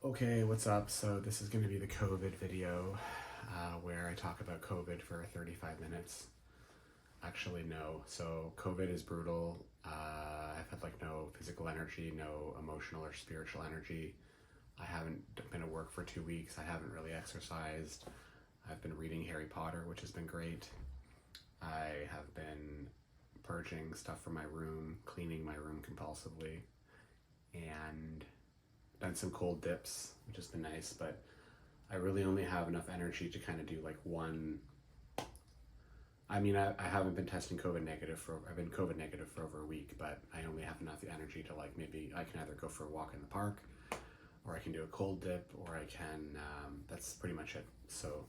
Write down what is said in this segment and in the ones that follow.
Okay, what's up? So this is going to be the COVID video where I talk about COVID for 35 minutes. Actually, no. So COVID is brutal. I've had like no physical energy, no emotional or spiritual energy. I haven't been at work for 2 weeks. I haven't really exercised. I've been reading Harry Potter, which has been great. I have been purging stuff from my room, cleaning my room compulsively, and done some cold dips, which has been nice, but I really only have enough energy to kind of do like one. I mean, I haven't been testing COVID negative for, I've been COVID negative for over a week, but I only have enough energy to like, maybe I can either go for a walk in the park, or I can do a cold dip, or I can, that's pretty much it. So,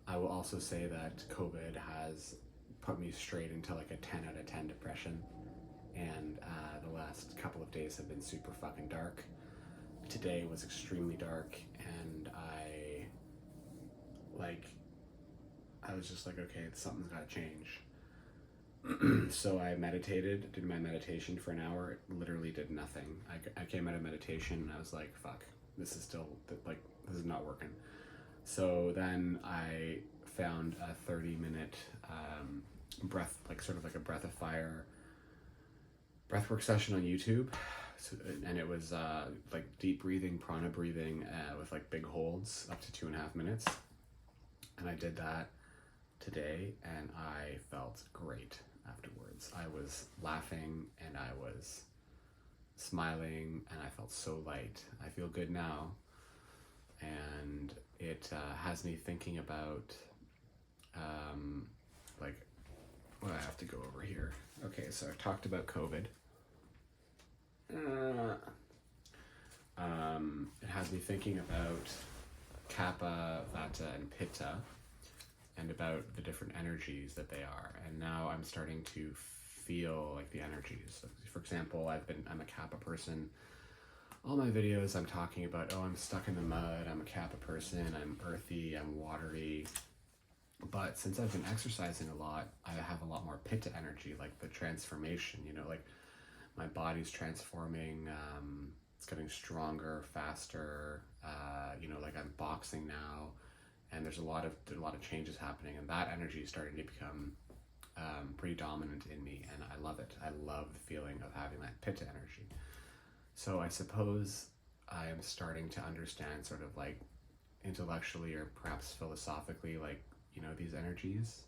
I will also say that COVID has put me straight into like a 10 out of 10 depression. And the last couple of days have been super fucking dark. Today was extremely dark, and I was just like, okay, something's got to change. So I meditated, did my meditation for an hour. It literally did nothing. I came out of meditation and I was like, fuck, this is still, like, this is not working. So then I found a 30-minute breath, like sort of like a breath of fire breathwork session on YouTube. So, and it was like deep breathing, prana breathing with like big holds up to 2.5 minutes. And I did that today and I felt great afterwards. I was laughing and I was smiling and I felt so light. I feel good now. And it has me thinking about like, well, I have to go over here. Okay, so I've talked about COVID. It has me thinking about kappa, vata, and pitta, and about the different energies that they are. And now I'm starting to feel like the energies. So for example, I'm a kappa person. All my videos I'm talking about, oh, I'm stuck in the mud, I'm a kappa person, I'm earthy, I'm watery. But since I've been exercising a lot, I have a lot more pitta energy, like the transformation, like my body's transforming, it's getting stronger, faster, like I'm boxing now, and there's a lot of changes happening, and that energy is starting to become pretty dominant in me, and I love it. I love the feeling of having that pitta energy. So I suppose I am starting to understand sort of like intellectually or perhaps philosophically, like, these energies.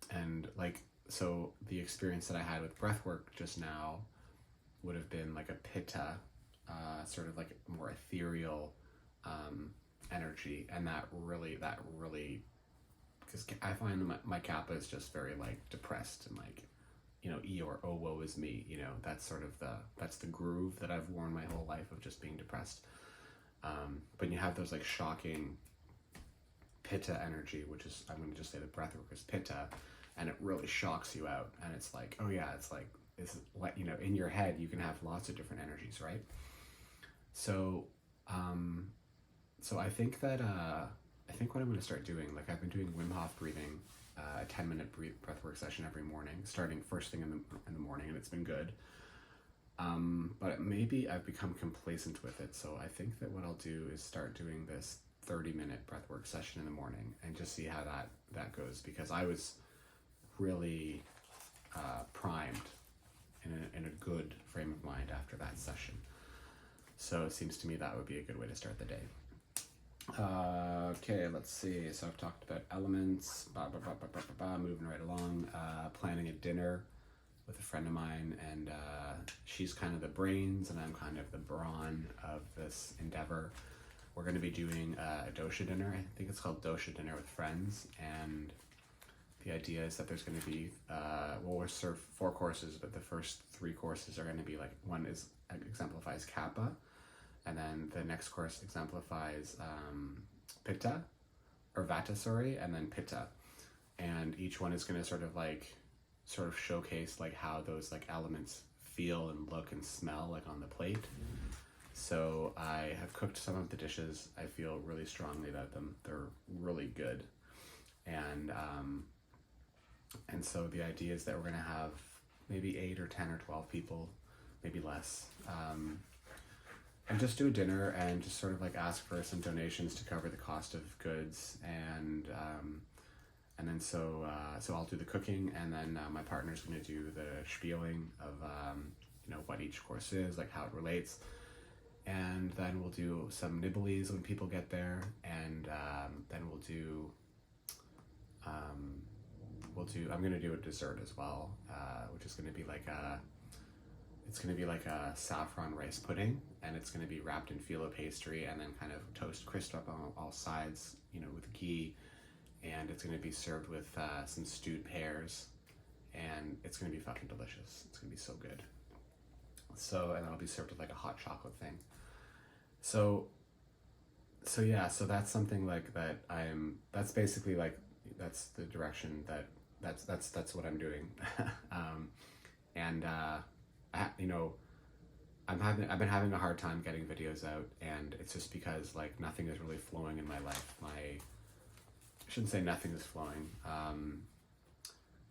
And like, so the experience that I had with breathwork just now would have been like a pitta, sort of like more ethereal energy. And that really, because I find my kappa is just very like depressed and like, Eeyore, oh woe is me, that's sort of that's the groove that I've worn my whole life of just being depressed. But you have those like shocking pitta energy, which is, I'm going to just say the breathwork is pitta, and it really shocks you out. And it's like, oh yeah, it's like, in your head, you can have lots of different energies, right? So, so I think that, I think what I'm going to start doing, like I've been doing Wim Hof breathing, a 10-minute breathwork session every morning, starting first thing in the morning, and it's been good. But maybe I've become complacent with it. So I think that what I'll do is start doing this 30-minute breathwork session in the morning and just see how that goes, because I was really primed in a good frame of mind after that session. So it seems to me that would be a good way to start the day. Okay, let's see. So I've talked about elements, moving right along, planning a dinner with a friend of mine, and she's kind of the brains and I'm kind of the brawn of this endeavor. We're going to be doing a dosha dinner. I think it's called dosha dinner with friends, and the idea is that there's going to be, we'll serve 4 courses, but the first 3 courses are going to be like, one exemplifies kappa, and then the next course exemplifies pitta, or vata, sorry, and then pitta. And each one is going to sort of showcase like how those like elements feel and look and smell like on the plate. So I have cooked some of the dishes. I feel really strongly about them. They're really good. And so the idea is that we're going to have maybe 8 or 10 or 12 people maybe less. And just do a dinner and just sort of like ask for some donations to cover the cost of goods, and then so I'll do the cooking, and then my partner's going to do the spieling of what each course is, like how it relates, and then we'll do some nibblies when people get there, and then I'm going to do a dessert as well, which is going to be like a saffron rice pudding, and it's going to be wrapped in phyllo pastry and then kind of toast crisped up on all sides, with ghee, and it's going to be served with some stewed pears, and it's going to be fucking delicious. It's going to be so good. So, and it'll be served with like a hot chocolate thing. So yeah, so that's something like that. That's basically like, that's the direction that's what I'm doing. And I've been having a hard time getting videos out, and it's just because like nothing is really flowing in my life. I shouldn't say nothing is flowing.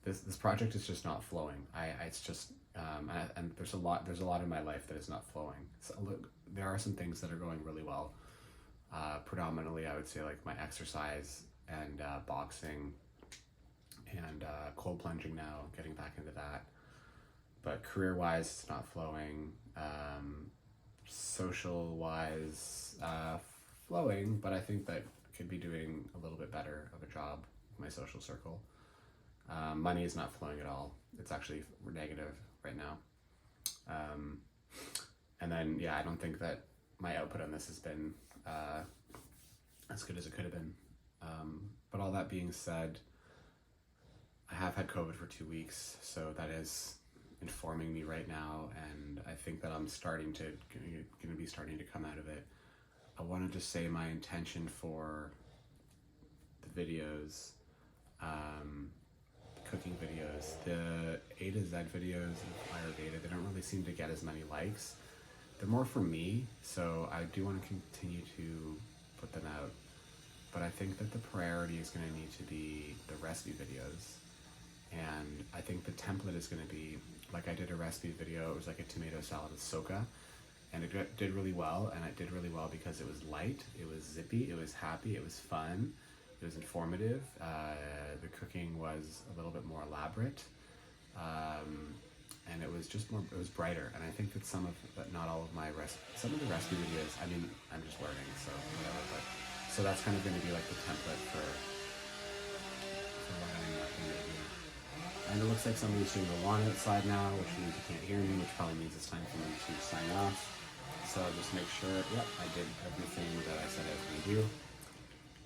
This project is just not flowing. It's just and there's a lot in my life that is not flowing. So look, there are some things that are going really well. Predominantly, I would say like my exercise and boxing, and cold plunging now, getting back into that. But career-wise, it's not flowing. Social-wise, flowing, but I think that I could be doing a little bit better of a job with my social circle. Money is not flowing at all. It's actually negative right now. And then, yeah, I don't think that my output on this has been as good as it could have been. But all that being said, I have had COVID for 2 weeks, so that is informing me right now, and I think that I'm going to be starting to come out of it. I wanted to say my intention for the videos, cooking videos, the A to Z videos of Ayurveda, they don't really seem to get as many likes. They're more for me, so I do want to continue to put them out. But I think that the priority is going to need to be the recipe videos. And I think the template is going to be, like I did a recipe video, it was like a tomato salad with soka, and it did really well, and it did really well because it was light, it was zippy, it was happy, it was fun, it was informative, the cooking was a little bit more elaborate, and it was just more, it was brighter, and I think that not all of my some of the recipe videos, I mean, I'm just learning, so whatever, but, so that's kind of going to be like the template for what I'm going to do. And it looks like somebody's doing the lawn outside now, which means you can't hear me, which probably means it's time for me to sign off. So just make sure, yep, I did everything that I said I was going to do.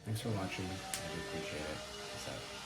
Thanks for watching. I do appreciate it. Peace out.